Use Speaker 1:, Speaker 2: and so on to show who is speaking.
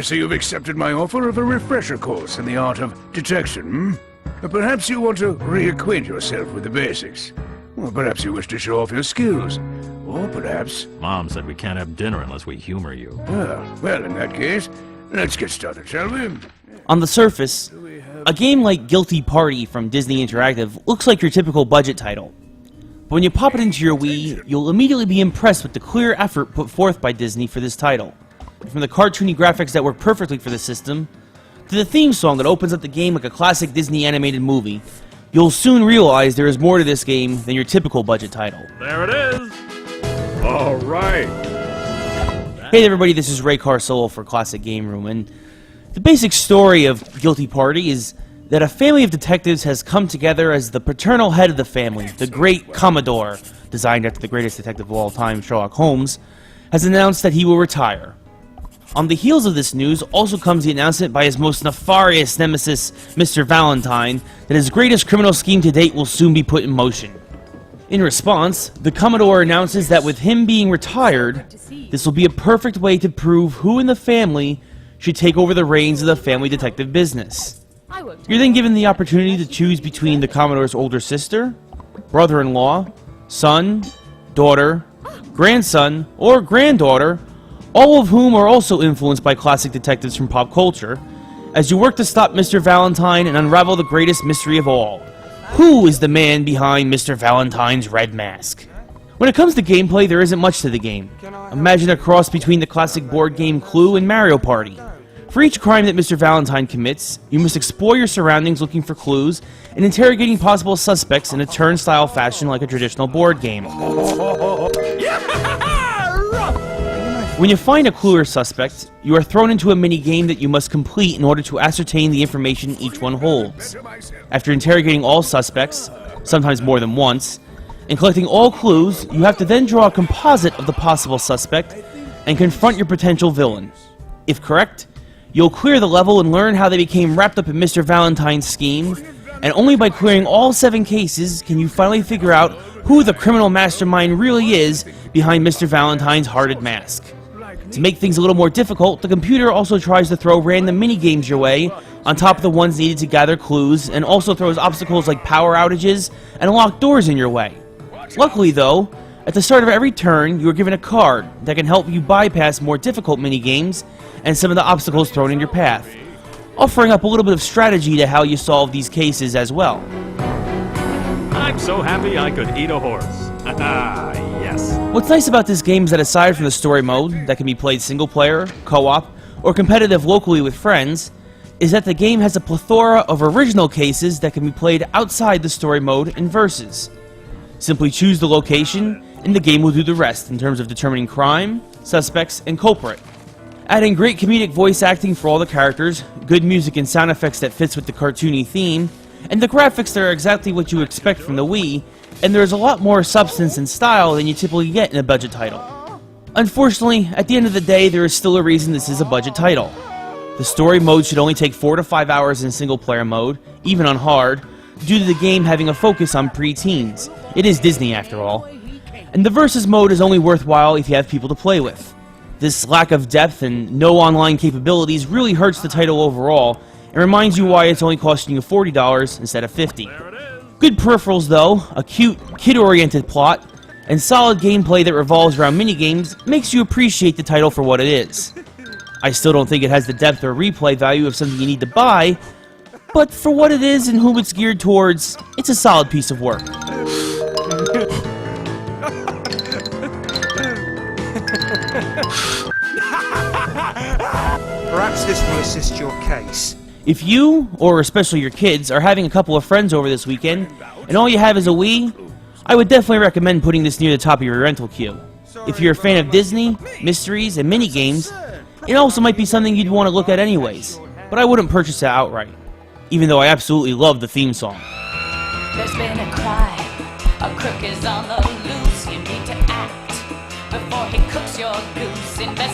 Speaker 1: see you've accepted my offer of a refresher course in the art of detection, Perhaps you want to reacquaint yourself with the basics. Or perhaps you wish to show off your skills. Or perhaps...
Speaker 2: Mom said we can't have dinner unless we humor you.
Speaker 1: Well, in that case, let's get started, shall we?
Speaker 3: On the surface, a game like Guilty Party from Disney Interactive looks like your typical budget title. But when you pop it into your Wii, you'll immediately be impressed with the clear effort put forth by Disney for this title. From the cartoony graphics that work perfectly for the system, to the theme song that opens up the game like a classic Disney animated movie, you'll soon realize there is more to this game than your typical budget title.
Speaker 2: There it is! Alright!
Speaker 3: Hey everybody, this is Ray Carsollo for Classic Game Room, and the basic story of Guilty Party is that a family of detectives has come together as the paternal head of the family, the great Commodore, designed after the greatest detective of all time, Sherlock Holmes, has announced that he will retire. On the heels of this news also comes the announcement by his most nefarious nemesis, Mr. Valentine, that his greatest criminal scheme to date will soon be put in motion. In response, the Commodore announces that with him being retired, this will be a perfect way to prove who in the family should take over the reins of the family detective business. You're then given the opportunity to choose between the Commodore's older sister, brother-in-law, son, daughter, grandson, or granddaughter, all of whom are also influenced by classic detectives from pop culture, as you work to stop Mr. Valentine and unravel the greatest mystery of all. Who is the man behind Mr. Valentine's red mask? When it comes to gameplay, there isn't much to the game. Imagine a cross between the classic board game Clue and Mario Party. For each crime that Mr. Valentine commits, you must explore your surroundings looking for clues and interrogating possible suspects in a turnstile fashion like a traditional board game. When you find a clue or suspect, you are thrown into a mini-game that you must complete in order to ascertain the information each one holds. After interrogating all suspects, sometimes more than once, and collecting all clues, you have to then draw a composite of the possible suspect and confront your potential villain. If correct, you'll clear the level and learn how they became wrapped up in Mr. Valentine's scheme, and only by clearing all 7 cases can you finally figure out who the criminal mastermind really is behind Mr. Valentine's hearted mask. To make things a little more difficult, the computer also tries to throw random mini-games your way, on top of the ones needed to gather clues, and also throws obstacles like power outages and locked doors in your way. Luckily though, at the start of every turn, you are given a card that can help you bypass more difficult mini-games and some of the obstacles thrown in your path, offering up a little bit of strategy to how you solve these cases as well.
Speaker 2: I'm so happy I could eat a horse. Yes.
Speaker 3: What's nice about this game is that aside from the story mode, that can be played single player, co-op, or competitive locally with friends, is that the game has a plethora of original cases that can be played outside the story mode and versus. Simply choose the location, and the game will do the rest in terms of determining crime, suspects, and culprit. Adding great comedic voice acting for all the characters, good music and sound effects that fits with the cartoony theme, and the graphics that are exactly what you expect from the Wii, and there's a lot more substance and style than you typically get in a budget title. Unfortunately, at the end of the day, there is still a reason this is a budget title. The story mode should only take 4 to 5 hours in single player mode, even on hard, due to the game having a focus on pre-teens. It is Disney after all. And the versus mode is only worthwhile if you have people to play with. This lack of depth and no online capabilities really hurts the title overall, and reminds you why it's only costing you $40 instead of $50. Good peripherals though, a cute, kid-oriented plot, and solid gameplay that revolves around minigames makes you appreciate the title for what it is. I still don't think it has the depth or replay value of something you need to buy, but for what it is and whom it's geared towards, it's a solid piece of work.
Speaker 4: Perhaps this will assist your case.
Speaker 3: If you, or especially your kids, are having a couple of friends over this weekend, and all you have is a Wii, I would definitely recommend putting this near the top of your rental queue. If you're a fan of Disney, mysteries, and minigames, it also might be something you'd want to look at anyways, but I wouldn't purchase it outright, even though I absolutely love the theme song.
Speaker 5: There's been a crime, a crook is on the loose, you need to act before he cooks your goose. Invest